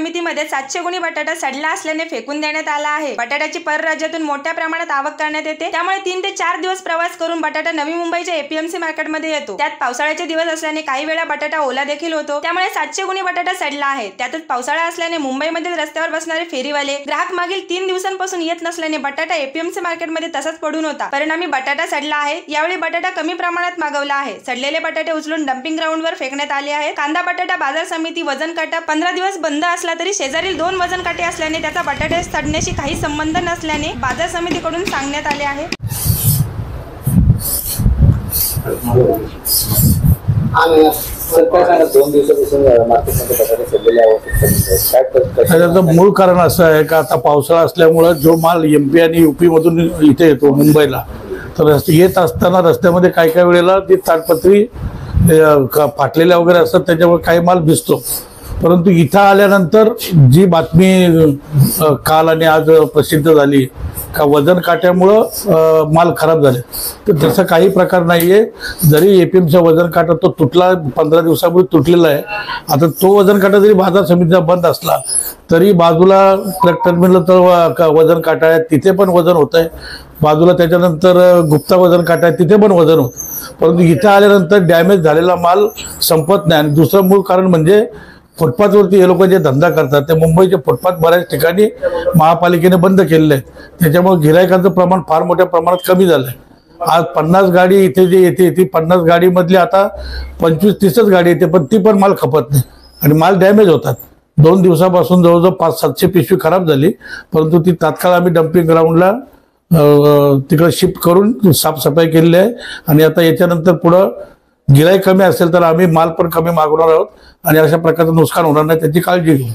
समितीमध्ये 700 गुणी बटाटा सडला असल्याने फेकून देण्यात आला आहे। बटाट्याची परराज्यातून मोठ्या प्रमाणात आवक करण्यात येते, त्यामुळे 3 ते 4 दिवस प्रवास करून बटाटा नवी मुंबईच्या एपीएमसी मार्केटमध्ये येतो। त्यात पावसाळ्याचे दिवस असल्याने काही वेळा बटाटा ओला देखील होतो, त्यामुळे 700 गुणी बटाटा सडला आहे। त्यातच पावसाळा असल्याने मुंबईमधील रस्त्यावर बसणारे फेरीवाले ग्राहक मागील 3 दिवसांपासून येत नसल्याने बटाटा एपीएमसी मार्केटमध्ये तसाच पडून होता। परिणामी बटाटा सडला आहे। यावेळी बटाटा कमी प्रमाणात मागवला आहे। सडलेले बटाटे उचलून डम्पिंग ग्राउंडवर फेकण्यात आले आहेत। कांदा बटाटा बाजार समिती वजन काटा 15 दिवस बंद असला तरी शेजारील 2 वजन काटे असल्याने त्याचा बटाटे सडण्याशी काही संबंध नसल्याने बाजार समितीकडून सांगण्यात आले आहे। त्याचं मूळ कारण असं आहे का आता पावसाळा असल्यामुळे जो माल एमपी आणि यूपी मधून इथे येतो मुंबईला, तर येत असताना रस्त्यामध्ये काही काही वेळेला ती ताडपत्री फाटलेल्या वगैरे असतात, त्याच्यामुळे काही माल भिजतो। परंतु इथं आल्यानंतर जी बातमी काल आणि आज प्रसिद्ध झाली का वजन काट्यामुळं माल खराब झाले, तर तसं काही प्रकार नाहीये। जरी एपीएमचा वजन काटा तो तुटला 15 दिवसापूर्वी तुटलेला आहे, आता तो वजन काटा जरी बाजार समितीचा बंद असला तरी बाजूला ट्रक टर्मिनल तर वजन काटा आहे, तिथे पण वजन होत आहे। बाजूला त्याच्यानंतर गुप्ता वजन काटा आहे, तिथे पण वजन होत। परंतु इथं आल्यानंतर डॅमेज झालेला माल संपत नाही। आणि दुसरं मूळ कारण म्हणजे फुटपाथवरती हे लोक जे धंदा करतात ते मुंबईचे फुटपाथ बऱ्याच ठिकाणी महापालिकेने बंद केलेले आहेत, त्याच्यामुळे गिरायकांचं प्रमाण फार मोठ्या प्रमाणात कमी झालंय। आज 50 गाडी इथे जे येते ती 50 गाडीमधली आता 25-30च गाडी येते, पण ती पण माल खपत नाही आणि माल डॅमेज होतात। 2 दिवसापासून जवळजवळ 500-700 पिशवी खराब झाली, परंतु ती तात्काळ आम्ही डम्पिंग ग्राउंडला तिकडे शिफ्ट करून साफसफाई केलेली आहे। आणि आता याच्यानंतर पुढं गिराईक कमी असेल तर आम्ही माल पण कमी मागवणार आहोत आणि अशा प्रकारचं नुकसान होणार नाही त्याची काळजी घेऊ।